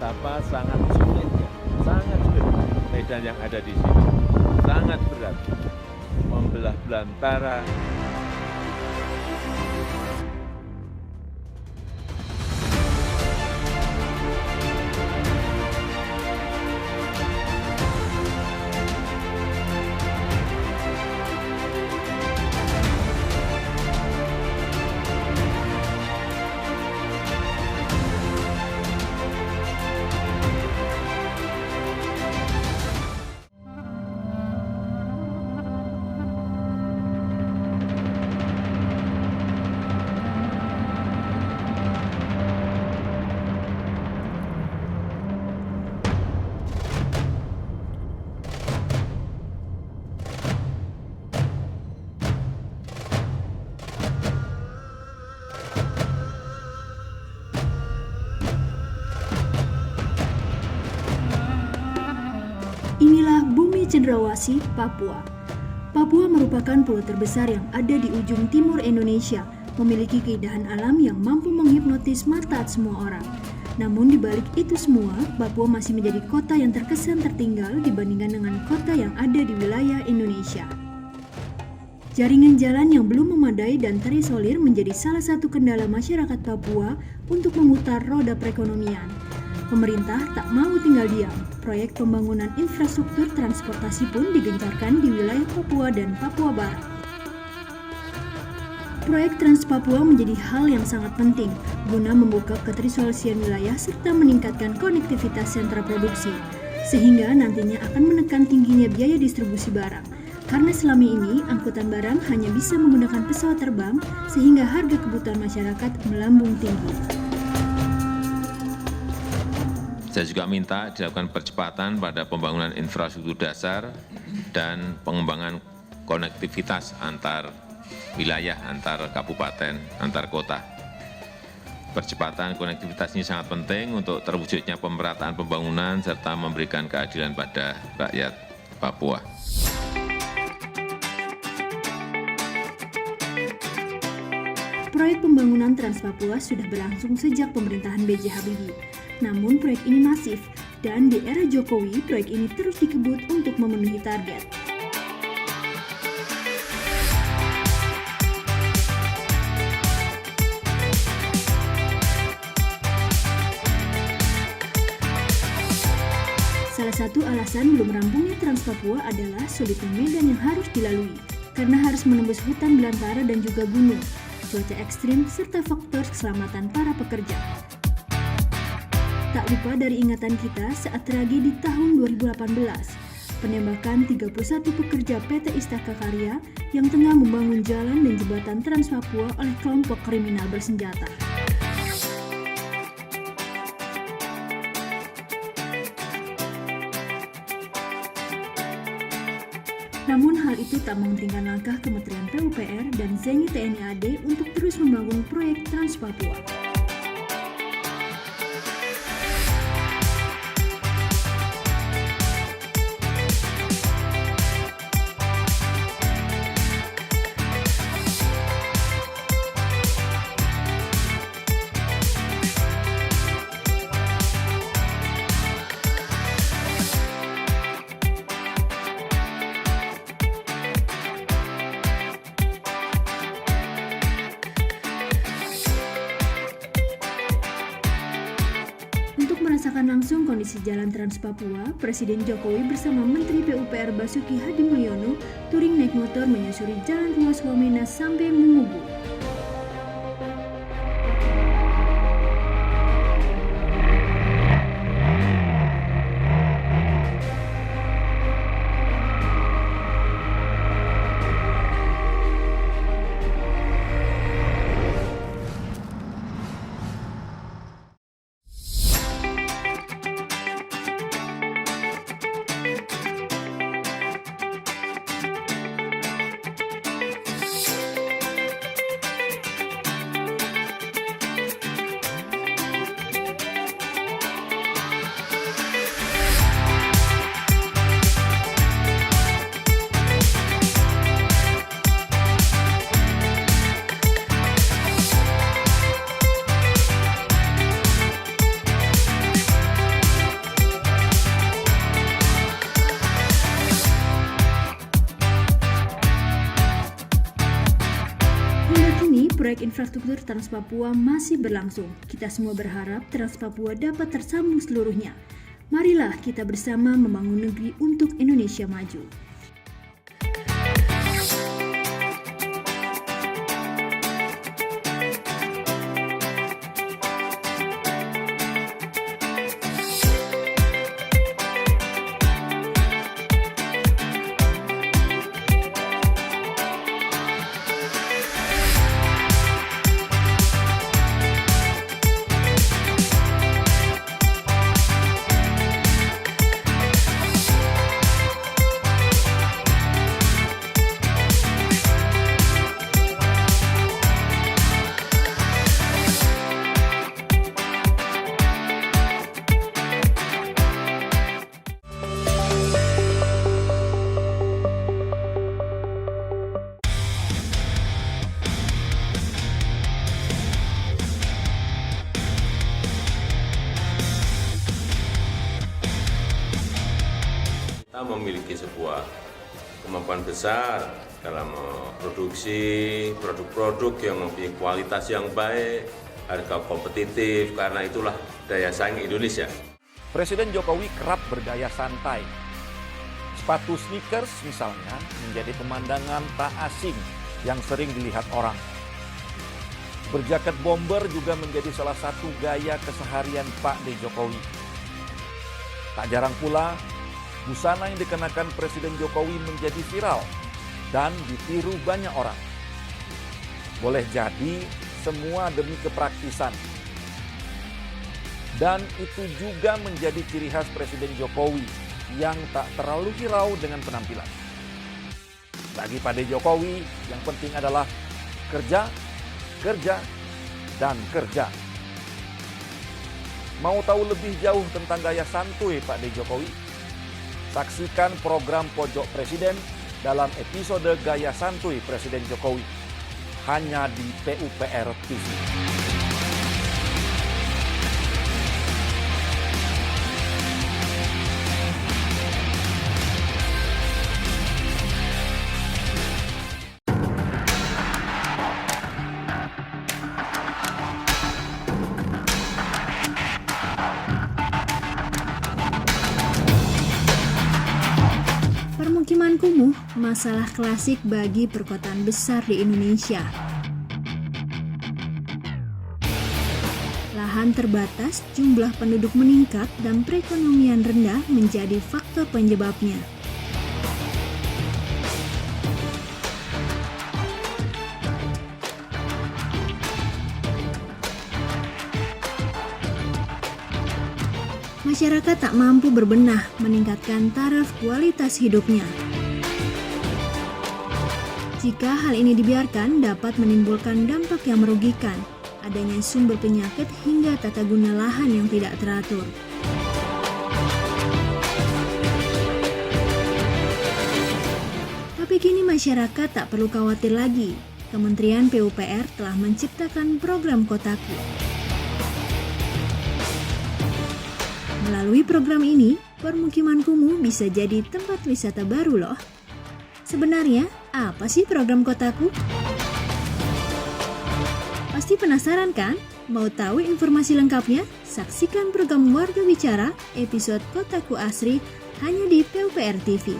betapa sangat sulitnya, sangat sulit medan yang ada di sini. Sangat berat, membelah belantara. Inilah Bumi Cenderawasih, Papua. Papua merupakan pulau terbesar yang ada di ujung timur Indonesia, memiliki keindahan alam yang mampu menghipnotis mata semua orang. Namun di balik itu semua, Papua masih menjadi kota yang terkesan tertinggal dibandingkan dengan kota yang ada di wilayah Indonesia. Jaringan jalan yang belum memadai dan terisolir menjadi salah satu kendala masyarakat Papua untuk memutar roda perekonomian. Pemerintah tak mau tinggal diam. Proyek pembangunan infrastruktur transportasi pun digencarkan di wilayah Papua dan Papua Barat. Proyek Trans Papua menjadi hal yang sangat penting guna membuka keterisolisian wilayah serta meningkatkan konektivitas sentra produksi, sehingga nantinya akan menekan tingginya biaya distribusi barang. Karena selama ini angkutan barang hanya bisa menggunakan pesawat terbang, sehingga harga kebutuhan masyarakat melambung tinggi. Saya juga minta dilakukan percepatan pada pembangunan infrastruktur dasar dan pengembangan konektivitas antar wilayah, antar kabupaten, antar kota. Percepatan konektivitas ini sangat penting untuk terwujudnya pemerataan pembangunan serta memberikan keadilan pada rakyat Papua. Proyek pembangunan Trans Papua sudah berlangsung sejak pemerintahan B.J. Habibie. Namun proyek ini masif, dan di era Jokowi proyek ini terus dikebut untuk memenuhi target. Salah satu alasan belum rampungnya Trans Papua adalah sulitnya medan yang harus dilalui, karena harus menembus hutan belantara dan juga gunung, cuaca ekstrim, serta faktor keselamatan para pekerja. Tak lupa dari ingatan kita saat tragedi tahun 2018, penembakan 31 pekerja PT Istaka Karya yang tengah membangun jalan dan jembatan Trans Papua oleh kelompok kriminal bersenjata. Namun hal itu tak menghentikan langkah Kementerian PUPR dan Zenit TNI AD untuk terus membangun proyek Trans Papua. Untuk merasakan langsung kondisi jalan Trans Papua, Presiden Jokowi bersama Menteri PUPR Basuki Hadimulyono touring naik motor menyusuri Jalan Ruas Wamena sampai Mumugu. infrastruktur Trans Papua masih berlangsung. Kita semua berharap Trans Papua dapat tersambung seluruhnya. Marilah kita bersama membangun negeri untuk Indonesia maju. Kita memiliki sebuah kemampuan besar dalam memproduksi produk-produk yang mempunyai kualitas yang baik, harga kompetitif, karena itulah daya saing Indonesia. Presiden Jokowi kerap bergaya santai. Sepatu sneakers misalnya menjadi pemandangan tak asing yang sering dilihat orang. Berjaket bomber juga menjadi salah satu gaya keseharian Pak D. Jokowi. Tak jarang pula, busana yang dikenakan Presiden Jokowi menjadi viral dan ditiru banyak orang. Boleh jadi semua demi kepraktisan. Dan itu juga menjadi ciri khas Presiden Jokowi yang tak terlalu hirau dengan penampilan. Bagi Pak D. Jokowi, yang penting adalah kerja, kerja, dan kerja. Mau tahu lebih jauh tentang gaya santuy Pak D. Jokowi? Saksikan program Pojok Presiden dalam episode Gaya Santuy Presiden Jokowi, hanya di PUPR TV. Permukiman kumuh, masalah klasik bagi perkotaan besar di Indonesia. Lahan terbatas, jumlah penduduk meningkat, dan perekonomian rendah menjadi faktor penyebabnya. Masyarakat tak mampu berbenah meningkatkan taraf kualitas hidupnya. Jika hal ini dibiarkan dapat menimbulkan dampak yang merugikan, adanya sumber penyakit hingga tata guna lahan yang tidak teratur. Tapi kini masyarakat tak perlu khawatir lagi. Kementerian PUPR telah menciptakan program Kotaku. Melalui program ini, permukiman kumuh bisa jadi tempat wisata baru loh. Sebenarnya, apa sih program Kotaku? Pasti penasaran kan? Mau tahu informasi lengkapnya? Saksikan program Warga Bicara episode Kotaku Asri hanya di PUPR TV.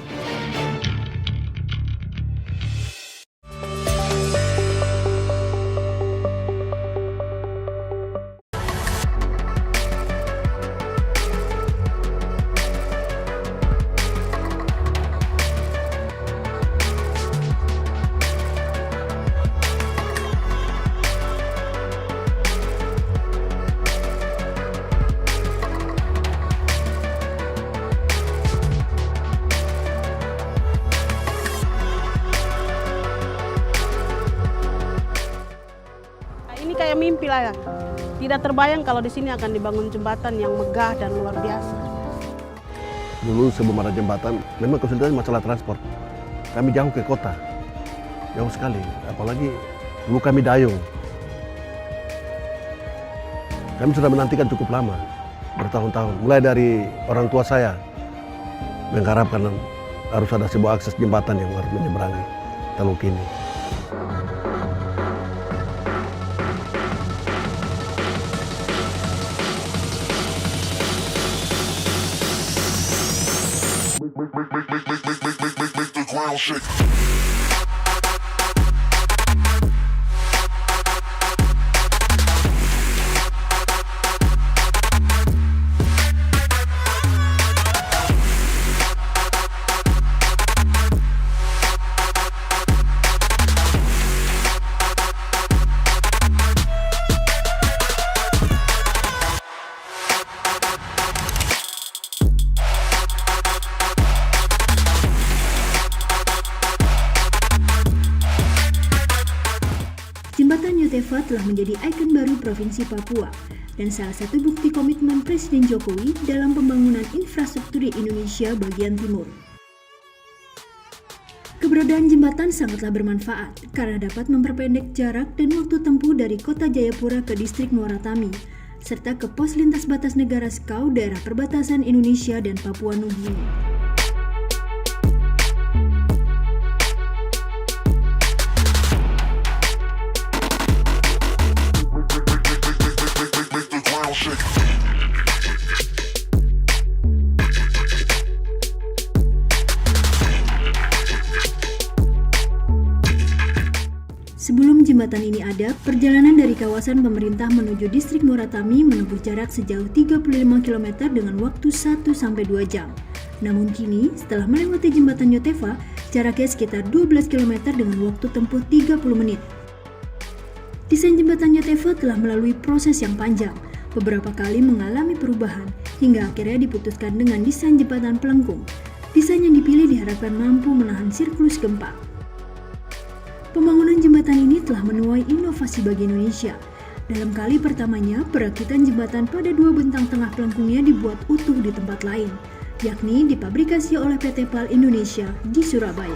Ini kayak mimpi lah ya. Tidak terbayang kalau di sini akan dibangun jembatan yang megah dan luar biasa. Dulu sebelum ada jembatan, memang kesulitan masalah transport. Kami jauh ke kota, jauh sekali. Apalagi dulu kami dayung. Kami sudah menantikan cukup lama, bertahun-tahun. Mulai dari orang tua saya mengharapkan harus ada sebuah akses jembatan yang harus menyeberangi Teluk ini. Jembatan Yotefa telah menjadi ikon baru Provinsi Papua dan salah satu bukti komitmen Presiden Jokowi dalam pembangunan infrastruktur di Indonesia bagian timur. Keberadaan jembatan sangatlah bermanfaat karena dapat memperpendek jarak dan waktu tempuh dari Kota Jayapura ke distrik Muara Tami, serta ke pos lintas batas negara Skau daerah perbatasan Indonesia dan Papua Nugini. Sebelum jembatan ini ada, perjalanan dari kawasan pemerintah menuju distrik Muara Tami menempuh jarak sejauh 35 km dengan waktu 1-2 jam. Namun kini, setelah melewati jembatan Yotefa, jaraknya sekitar 12 km dengan waktu tempuh 30 menit. Desain jembatan Yotefa telah melalui proses yang panjang, beberapa kali mengalami perubahan, hingga akhirnya diputuskan dengan desain jembatan pelengkung. Desain yang dipilih diharapkan mampu menahan siklus gempa. Pembangunan jembatan ini telah menuai inovasi bagi Indonesia. Dalam kali pertamanya, perakitan jembatan pada dua bentang tengah pelengkungnya dibuat utuh di tempat lain, yakni dipabrikasi oleh PT PAL Indonesia di Surabaya.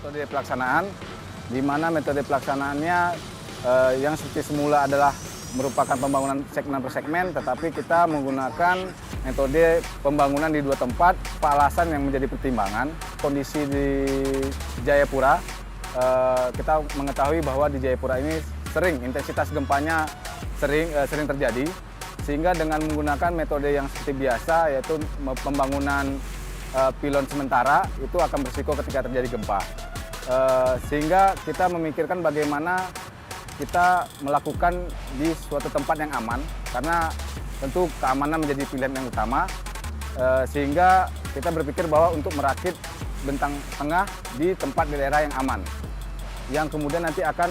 Metode pelaksanaan, di mana metode pelaksanaannya yang seperti semula adalah merupakan pembangunan segmen per segmen, tetapi kita menggunakan metode pembangunan di dua tempat. Alasan yang menjadi pertimbangan, kondisi di Jayapura, kita mengetahui bahwa di Jayapura ini sering intensitas gempanya sering terjadi, sehingga dengan menggunakan metode yang seperti biasa, yaitu pembangunan pilon sementara, itu akan berisiko ketika terjadi gempa. Sehingga kita memikirkan bagaimana kita melakukan di suatu tempat yang aman, karena tentu keamanan menjadi pilihan yang utama, sehingga kita berpikir bahwa untuk merakit bentang tengah di tempat di daerah yang aman, yang kemudian nanti akan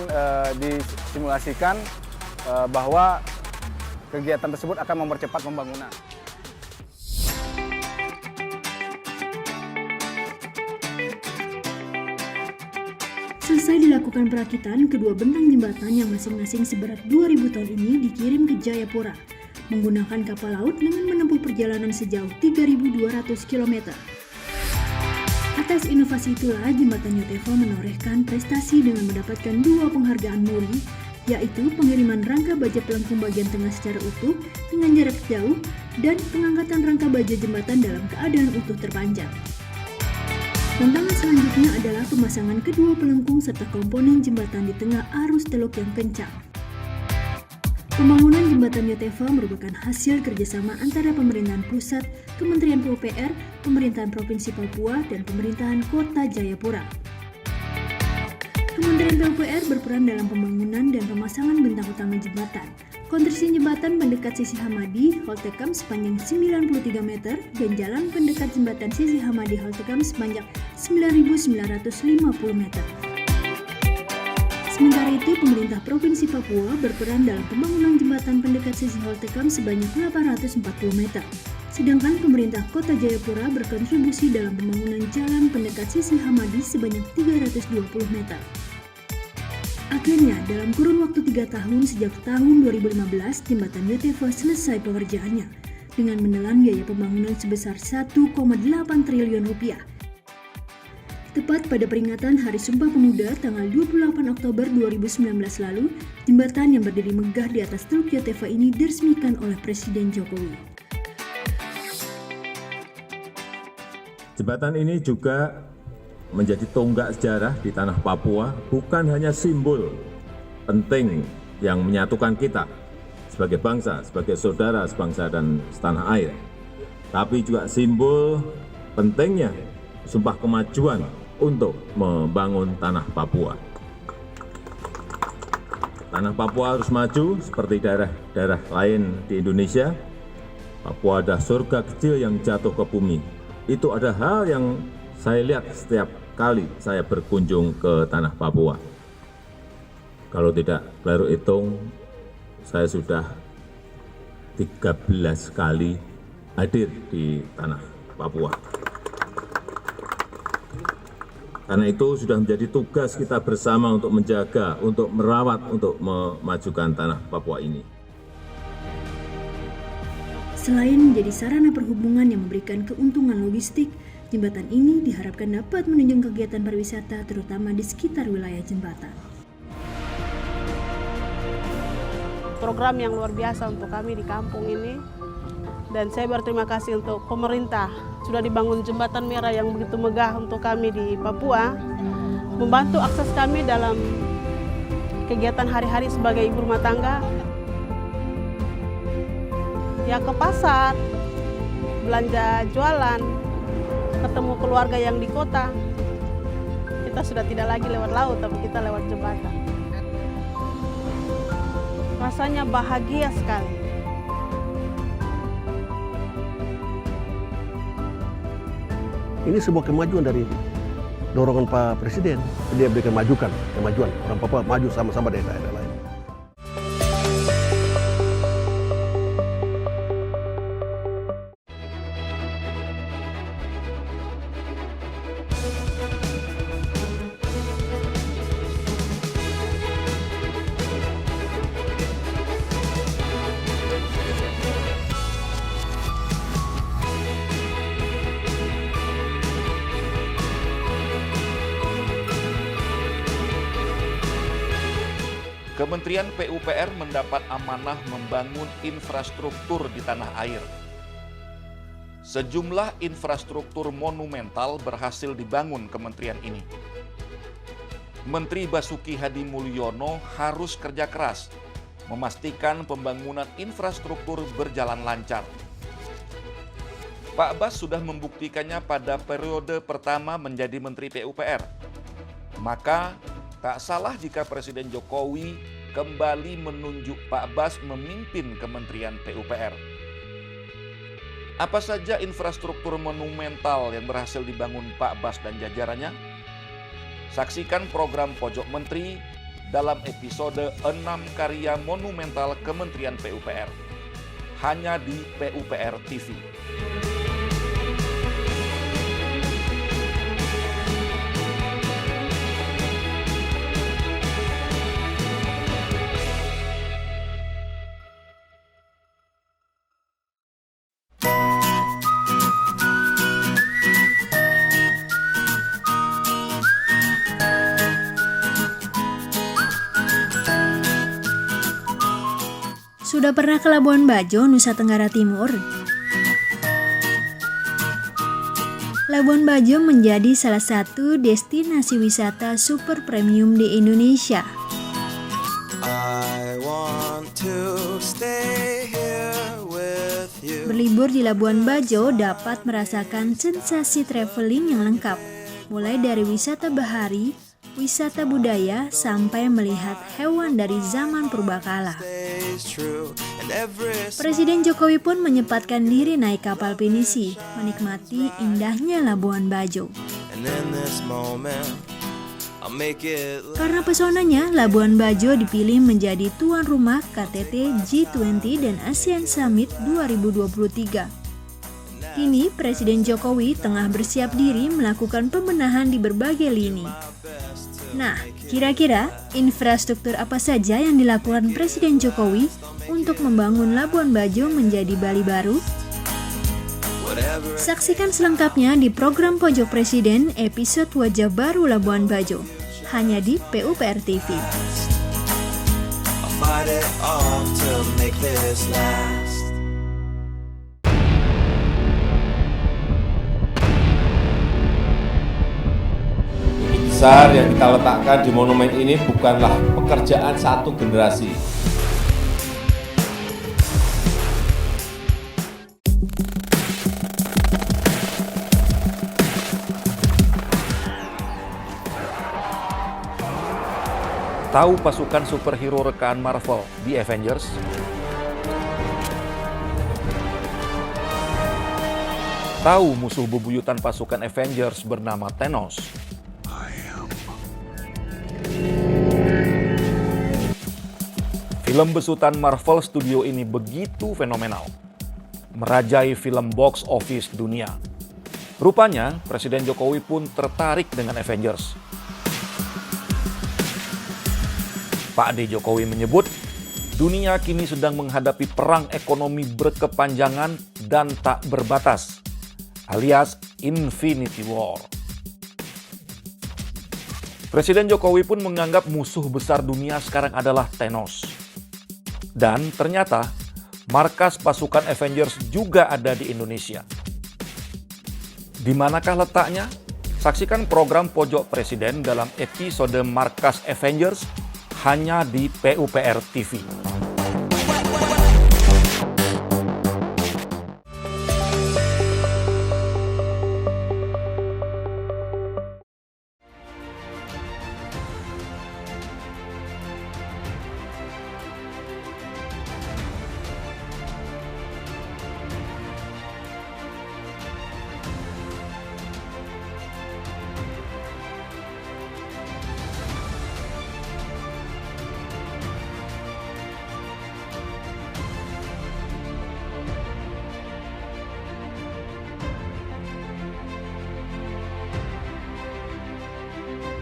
disimulasikan bahwa kegiatan tersebut akan mempercepat pembangunan. Selesai dilakukan perakitan, kedua bentang jembatan yang masing-masing seberat 2.000 ton ini dikirim ke Jayapura menggunakan kapal laut dengan menempuh perjalanan sejauh 3.200 km. Atas inovasi itulah jembatan Yotefa menorehkan prestasi dengan mendapatkan dua penghargaan MURI, yaitu pengiriman rangka baja pelengkung bagian tengah secara utuh dengan jarak jauh dan pengangkatan rangka baja jembatan dalam keadaan utuh terpanjang. Tantangan selanjutnya adalah pemasangan kedua pelengkung serta komponen jembatan di tengah arus teluk yang kencang. Pembangunan jembatan Yotefa merupakan hasil kerjasama antara pemerintahan pusat, Kementerian PUPR, pemerintahan Provinsi Papua, dan pemerintahan Kota Jayapura. Kementerian PUPR berperan dalam pembangunan dan pemasangan bentang utama jembatan. Konstruksi jembatan pendekat Sisi Hamadi Holtekam sepanjang 93 meter dan jalan pendekat jembatan Sisi Hamadi Holtekam sepanjang 9.950 meter. Sementara itu, pemerintah Provinsi Papua berperan dalam pembangunan jembatan pendekat Sisi Holtekam sebanyak 840 meter. Sedangkan pemerintah Kota Jayapura berkontribusi dalam pembangunan jalan pendekat Sisi Hamadi sebanyak 320 meter. Akhirnya, dalam kurun waktu 3 tahun sejak tahun 2015, jembatan Yotefa selesai pengerjaannya dengan menelan biaya pembangunan sebesar 1,8 triliun rupiah. Tepat pada peringatan Hari Sumpah Pemuda tanggal 28 Oktober 2019 lalu, jembatan yang berdiri megah di atas Teluk Yotefa ini diresmikan oleh Presiden Jokowi. Jembatan ini juga menjadi tonggak sejarah di tanah Papua, bukan hanya simbol penting yang menyatukan kita sebagai bangsa, sebagai saudara sebangsa dan setanah air, tapi juga simbol pentingnya sumpah kemajuan untuk membangun tanah Papua. Tanah Papua harus maju seperti daerah-daerah lain di Indonesia. Papua adalah surga kecil yang jatuh ke bumi. Itu ada hal yang saya lihat setiap kali saya berkunjung ke tanah Papua. Kalau tidak keliru hitung, saya sudah 13 kali hadir di tanah Papua. Karena itu sudah menjadi tugas kita bersama untuk menjaga, untuk merawat, untuk memajukan tanah Papua ini. Selain menjadi sarana perhubungan yang memberikan keuntungan logistik, jembatan ini diharapkan dapat menunjang kegiatan pariwisata terutama di sekitar wilayah jembatan. Program yang luar biasa untuk kami di kampung ini, dan saya berterima kasih untuk pemerintah sudah dibangun jembatan merah yang begitu megah untuk kami di Papua, membantu akses kami dalam kegiatan hari-hari sebagai ibu rumah tangga. Ya ke pasar, belanja jualan, ketemu keluarga yang di kota. Kita sudah tidak lagi lewat laut, tapi kita lewat jembatan. Rasanya bahagia sekali. Ini sebuah kemajuan dari dorongan Pak Presiden. Dia berikan kemajuan. Orang Papua maju sama-sama dari daerah lain. Kementerian PUPR mendapat amanah membangun infrastruktur di tanah air. Sejumlah infrastruktur monumental berhasil dibangun kementerian ini. Menteri Basuki Hadi Mulyono harus kerja keras memastikan pembangunan infrastruktur berjalan lancar. Pak Bas sudah membuktikannya pada periode pertama menjadi Menteri PUPR. Maka tak salah jika Presiden Jokowi kembali menunjuk Pak Bas memimpin Kementerian PUPR. Apa saja infrastruktur monumental yang berhasil dibangun Pak Bas dan jajarannya? Saksikan program Pojok Menteri dalam episode 6 karya monumental Kementerian PUPR. Hanya di PUPR TV. Sudah pernah ke Labuan Bajo, Nusa Tenggara Timur? Labuan Bajo menjadi salah satu destinasi wisata super premium di Indonesia. Berlibur di Labuan Bajo dapat merasakan sensasi traveling yang lengkap, mulai dari wisata bahari, wisata budaya, sampai melihat hewan dari zaman purbakala. Presiden Jokowi pun menyempatkan diri naik kapal pinisi, menikmati indahnya Labuan Bajo. Karena pesonanya, Labuan Bajo dipilih menjadi tuan rumah KTT G20 dan ASEAN Summit 2023. Kini Presiden Jokowi tengah bersiap diri melakukan pembenahan di berbagai lini. Nah, kira-kira infrastruktur apa saja yang dilakukan Presiden Jokowi untuk membangun Labuan Bajo menjadi Bali baru? Saksikan selengkapnya di program Pojok Presiden episode Wajah Baru Labuan Bajo, hanya di PUPR TV. besar yang kita letakkan di monumen ini bukanlah pekerjaan satu generasi. Tahu pasukan superhero rekaan Marvel di Avengers? Tahu musuh bebuyutan pasukan Avengers bernama Thanos? Film besutan Marvel Studio ini begitu fenomenal, merajai film box office dunia. Rupanya Presiden Jokowi pun tertarik dengan Avengers. Pak D. Jokowi menyebut, dunia kini sedang menghadapi perang ekonomi berkepanjangan dan tak berbatas, alias Infinity War. Presiden Jokowi pun menganggap musuh besar dunia sekarang adalah Thanos. Dan ternyata, markas pasukan Avengers juga ada di Indonesia. Di manakah letaknya? Saksikan program Pojok Presiden dalam episode Markas Avengers hanya di PUPR TV.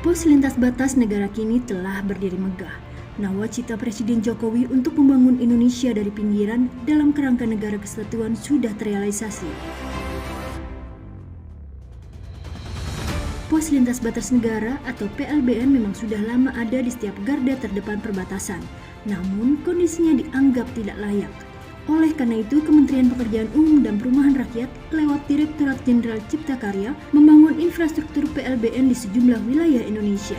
Pos lintas batas negara kini telah berdiri megah. Nawacita Presiden Jokowi untuk membangun Indonesia dari pinggiran dalam kerangka negara kesatuan sudah terrealisasi. Pos lintas batas negara atau PLBN memang sudah lama ada di setiap garda terdepan perbatasan, namun kondisinya dianggap tidak layak. Oleh karena itu, Kementerian Pekerjaan Umum dan Perumahan Rakyat lewat Direktorat Jenderal Cipta Karya membangun infrastruktur PLBN di sejumlah wilayah Indonesia.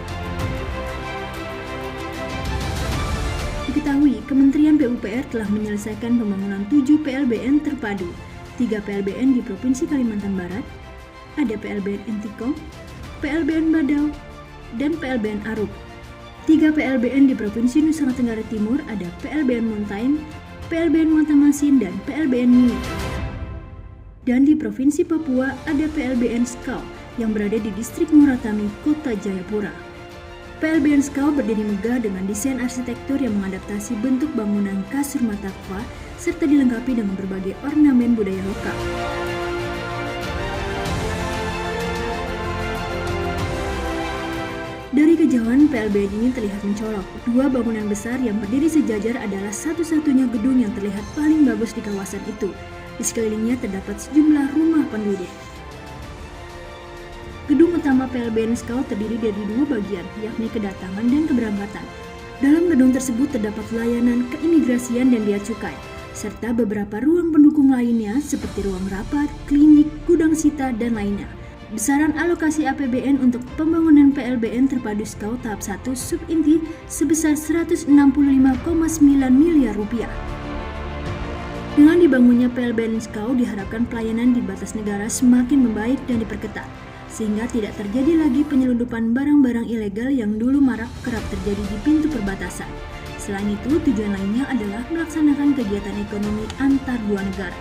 Diketahui, Kementerian PUPR telah menyelesaikan pembangunan 7 PLBN terpadu, 3 PLBN di Provinsi Kalimantan Barat, ada PLBN Entikong, PLBN Badau, dan PLBN Aruk. 3 PLBN di Provinsi Nusa Tenggara Timur ada PLBN Mountain, PLBN Muantamasin, dan PLBN Mini. Dan di Provinsi Papua ada PLBN Skau yang berada di Distrik Muratami, Kota Jayapura. PLBN Skau berdiri megah dengan desain arsitektur yang mengadaptasi bentuk bangunan kasur matakwa serta dilengkapi dengan berbagai ornamen budaya lokal. Dari kejauhan, PLBN ini terlihat mencolok. Dua bangunan besar yang berdiri sejajar adalah satu-satunya gedung yang terlihat paling bagus di kawasan itu. Di sekelilingnya terdapat sejumlah rumah penduduk. Gedung utama PLBN Skau terdiri dari 2 bagian, yakni kedatangan dan keberangkatan. Dalam gedung tersebut terdapat layanan keimigrasian dan bea cukai, serta beberapa ruang pendukung lainnya seperti ruang rapat, klinik, gudang sita, dan lainnya. Besaran alokasi APBN untuk pembangunan PLBN terpadu Skau tahap 1 subinti sebesar 165,9 miliar rupiah. Dengan dibangunnya PLBN Skau diharapkan pelayanan di batas negara semakin membaik dan diperketat, sehingga tidak terjadi lagi penyelundupan barang-barang ilegal yang dulu marak kerap terjadi di pintu perbatasan. Selain itu, tujuan lainnya adalah melaksanakan kegiatan ekonomi antar dua negara.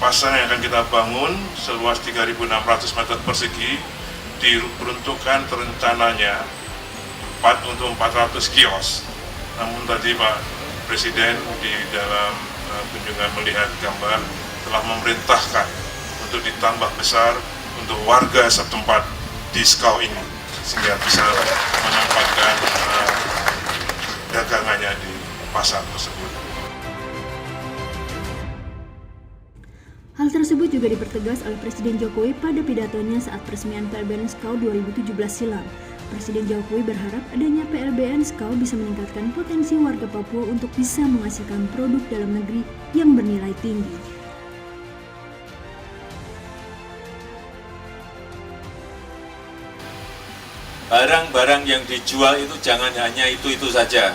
Kawasan yang akan kita bangun seluas 3.600 meter persegi diperuntukkan rencananya untuk 400 kios. Namun tadi Pak Presiden di dalam kunjungan melihat gambar telah memerintahkan untuk ditambah besar untuk warga setempat di Skau ini sehingga bisa menempatkan dagangannya di pasar tersebut. Hal tersebut juga dipertegas oleh Presiden Jokowi pada pidatonya saat peresmian PLBN Skau 2017 silam. Presiden Jokowi berharap adanya PLBN Skau bisa meningkatkan potensi warga Papua untuk bisa menghasilkan produk dalam negeri yang bernilai tinggi. barang-barang yang dijual itu jangan hanya itu-itu saja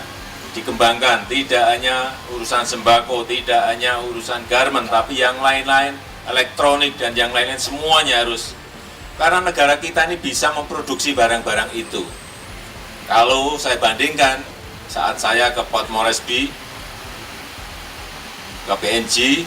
dikembangkan, tidak hanya urusan sembako, tidak hanya urusan garment, tapi yang lain-lain, elektronik dan yang lain-lain semuanya harus. Karena negara kita ini bisa memproduksi barang-barang itu. Kalau saya bandingkan saat saya ke Port Moresby, ke PNG,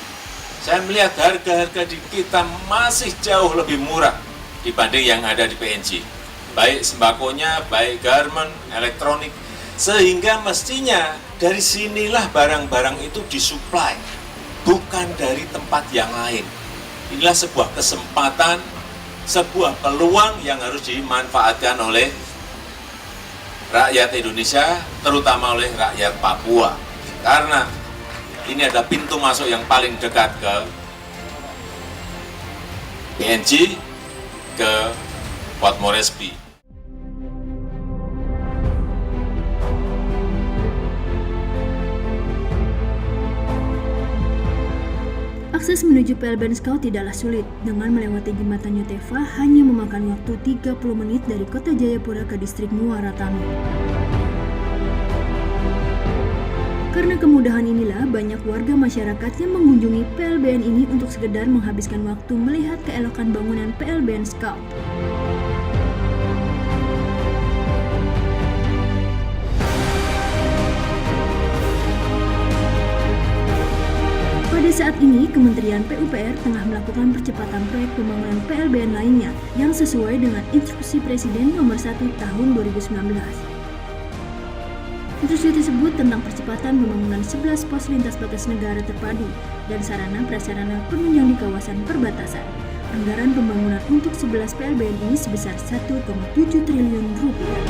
saya melihat harga-harga di kita masih jauh lebih murah dibanding yang ada di PNG. Baik sembakonya, baik garment, elektronik. Sehingga mestinya dari sinilah barang-barang itu disuplai, bukan dari tempat yang lain. Inilah sebuah kesempatan, sebuah peluang yang harus dimanfaatkan oleh rakyat Indonesia, terutama oleh rakyat Papua. Karena ini ada pintu masuk yang paling dekat ke PNG, ke Port Moresby. Akses menuju PLBN Scout tidaklah sulit. Dengan melewati jembatan Yotefa hanya memakan waktu 30 menit dari kota Jayapura ke distrik Muara Tami. Karena kemudahan inilah banyak warga masyarakat yang mengunjungi PLBN ini untuk sekedar menghabiskan waktu melihat keelokan bangunan PLBN Scout. Pada saat ini, Kementerian PUPR tengah melakukan percepatan proyek pembangunan PLBN lainnya yang sesuai dengan Instruksi Presiden Nomor 1 Tahun 2019. Instruksi tersebut tentang percepatan pembangunan 11 pos lintas batas negara terpadu dan sarana-prasarana penunjang di kawasan perbatasan. Anggaran pembangunan untuk 11 PLBN ini sebesar 1,7 triliun rupiah.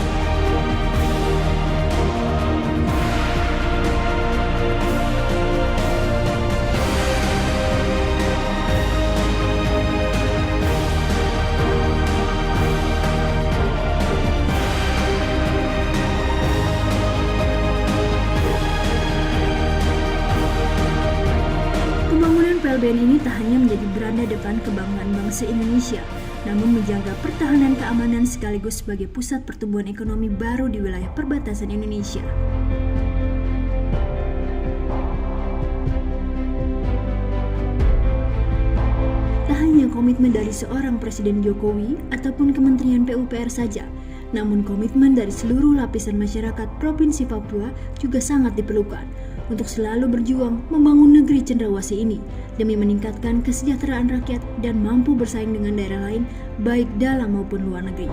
PLBN ini tak hanya menjadi beranda depan kebanggaan bangsa Indonesia, namun menjaga pertahanan keamanan sekaligus sebagai pusat pertumbuhan ekonomi baru di wilayah perbatasan Indonesia. Tak hanya komitmen dari seorang Presiden Jokowi ataupun Kementerian PUPR saja, namun komitmen dari seluruh lapisan masyarakat Provinsi Papua juga sangat diperlukan untuk selalu berjuang membangun negeri cendrawasih ini demi meningkatkan kesejahteraan rakyat dan mampu bersaing dengan daerah lain baik dalam maupun luar negeri.